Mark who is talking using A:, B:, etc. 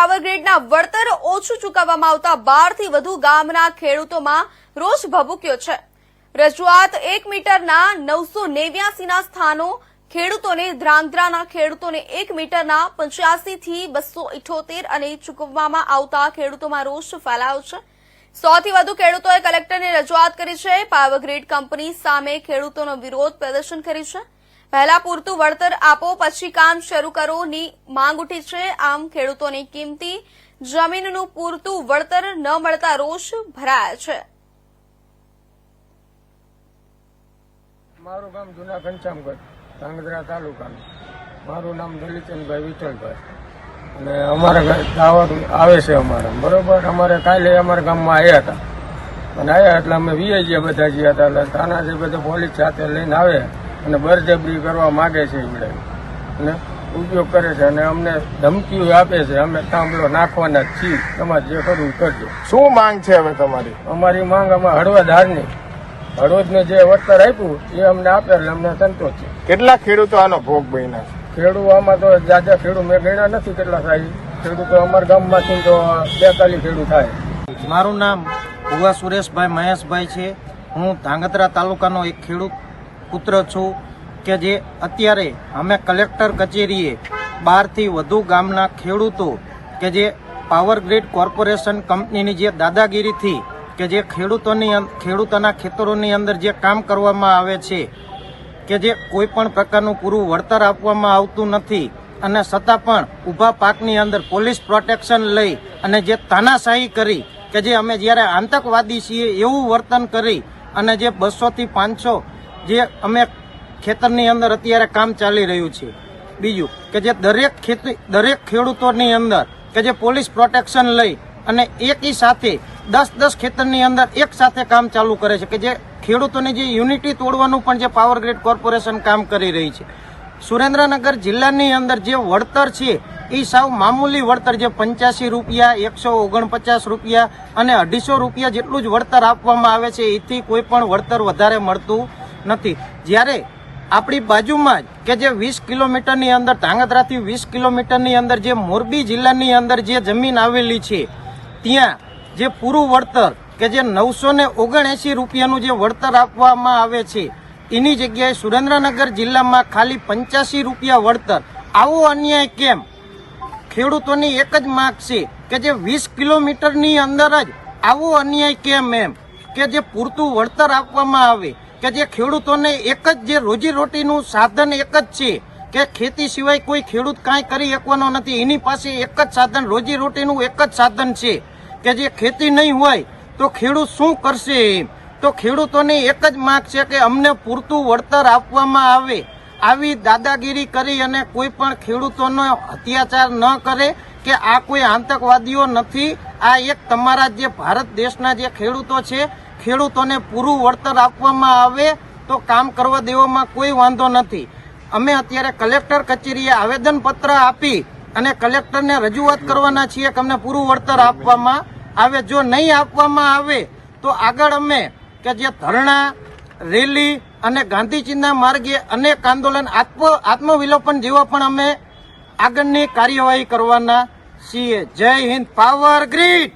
A: Power ગ્રીડના વળતર ઓછું ચૂકવવામાં આવતા 12 થી વધુ ગામના ખેડૂતોમાં રોષ ભભૂક્યો છે। રજૂઆત 1 મીટરના 989ના સ્થાનો ખેડૂતોને ધ્રાંગધ્રાના ખેડૂતોને 1 મીટરના 85 થી 278 અને ચૂકવવામાં આવતા ખેડૂતોમાં રોષ ફેલાયો છે। 100 થી વધુ ખેડૂતોએ કલેક્ટરને રજૂઆત કરી છે। પાવર ગ્રીડ કંપની સામે ખેડૂતોનો વિરોધ પ્રદર્શન કર્યું છે। પહેલા પૂરતું વળતર આપો પછી કામ શરૂ કરોની માંગ ઉઠી છે। આમ ખેડૂતોની કિંમતી જમીનનું પૂરતું વળતર ન મળતા રોષ ભરાયા છે।
B: મારું ગામ જૂના ઘનશ્યામગઢ ધાંગધ્રા તાલુકાનું। મારું નામ દલીચંદભાઈ વિઠ્ઠલભાઈ અને અમારા ઘરે દાવત આવે છે અમારા બરોબર। અમારે કાલે અમારા ગામમાં આવ્યા હતા અને આવ્યા એટલે અમે વીઆઈ બધા ગયા હતા એટલે તાનાજી બધા પોલીસ સાથે લઈને આવે અને બળજબરી કરવા માગે છે એમણે અને ઉપયોગ કરે છે અને અમને ધમકીઓ આપે છે। અમે થાંભલો નાખવાના જ છીએ, તમારે જે કરવું કરજો।
C: શું માંગ છે હવે તમારી?
B: અમારી માંગ અમે હળવદહારની હળવદને જે વળતર આપ્યું એ અમને આપે એટલે અમને સંતોષ છે।
C: કેટલા ખેડૂતો આનો ભોગ બન્યા છે?
B: ખેડૂત આમાં તો જાજા ખેડૂત મેં ગણ્યા નથી કેટલા થાય ખેડૂતો અમારા ગામમાંથી તો 42 ખેડૂત થાય।
D: મારું નામ ભુવા સુરેશભાઈ મહેશભાઈ છે। હું ધાંગધ્રા તાલુકાનો એક ખેડૂત પુત્ર છું કે જે અત્યારે અમે કલેક્ટર કચેરીએ 12 થી વધુ ગામના ખેડૂતો કે જે પાવર ગ્રીડ કોર્પોરેશન કંપનીની જે દાદાગીરીથી કે જે ખેડૂતોના ખેતરોની અંદર જે કામ કરવામાં આવે છે કે જે કોઈ પણ પ્રકારનું પૂરું વળતર આપવામાં આવતું નથી અને છતાં પણ ઊભા પાકની અંદર પોલીસ પ્રોટેક્શન લઈ અને જે તાનાશાહી કરી કે જે અમે જ્યારે આતંકવાદી છીએ એવું વર્તન કરી અને જે 200 થી 500 જે અમે ખેતરની અંદર અત્યારે કામ ચાલી રહ્યું છે। બીજું કે જે દરેક ખેડૂતોની અંદર કે જે પોલીસ પ્રોટેક્શન લઈ અને એકી સાથે 10 ખેતરની અંદર એક સાથે કામ ચાલુ કરે છે કે જે ખેડૂતોની જે યુનિટી તોડવાનું પણ જે પાવર ગ્રીડ કોર્પોરેશન કામ કરી રહી છે। સુરેન્દ્રનગર જિલ્લાની અંદર જે વળતર છે એ સાવ મામૂલી વળતર જે 85 રૂપિયા 149 રૂપિયા અને 250 રૂપિયા જેટલું જ વળતર આપવામાં આવે છે। એથી કોઈ પણ વળતર વધારે મળતું નથી। જ્યારે આપણી બાજુમાં જ કે જે 20 કિલોમીટરની અંદર ધાંગધ્રાથી 20 કિલોમીટરની અંદર જે મોરબી જિલ્લાની અંદર જે જમીન આવેલી છે ત્યાં જે પૂરું વળતર કે જે 979 રૂપિયાનું જે વળતર આપવામાં આવે છે એની જગ્યાએ સુરેન્દ્રનગર જિલ્લામાં ખાલી 85 રૂપિયા વળતર। આવો અન્યાય કેમ? ખેડૂતોની એક જ માંગ છે કે જે 20 કિલોમીટરની અંદર જ આવો અન્યાય કેમ એમ કે જે પૂરતું વળતર આપવામાં આવે કે જે ખેડૂતોને એક જ જે રોજીરોટીનું સાધન એક જ છે કે ખેતી સિવાય કોઈ ખેડૂત કાંઈ કરી શકવાનો નથી। એની પાસે એક જ સાધન રોજીરોટીનું એક જ સાધન છે કે જે ખેતી નહીં હોય તો ખેડૂત શું કરશે એમ। તો ખેડૂતોની એક જ માંગ છે કે અમને પૂરતું વળતર આપવામાં આવે। આવી દાદાગીરી કરી અને કોઈ પણ ખેડૂતોનો અત્યાચાર ન કરે કે આ કોઈ આતંકવાદીઓ નથી। આ એક તમારા જે ભારત દેશના જે ખેડૂતો છે ખેડૂતોને પૂરું વળતર આપવામાં આવે તો કામ કરવા દેવામાં કોઈ વાંધો નથી। અમે અત્યારે કલેક્ટર કચેરીએ આવેદનપત્ર આપી અને કલેક્ટરને રજૂઆત કરવાના છીએ કે અમને પૂરું વળતર આપવામાં આવે। જો નહીં આપવામાં આવે તો આગળ અમે કે જે ધરણા રેલી અને ગાંધીજીના માર્ગે અનેક આંદોલન આત્મવિલોપન જેવા પણ અમે આગળની કાર્યવાહી કરવાના છીએ। જય હિન્દ, પાવર ગ્રીડ।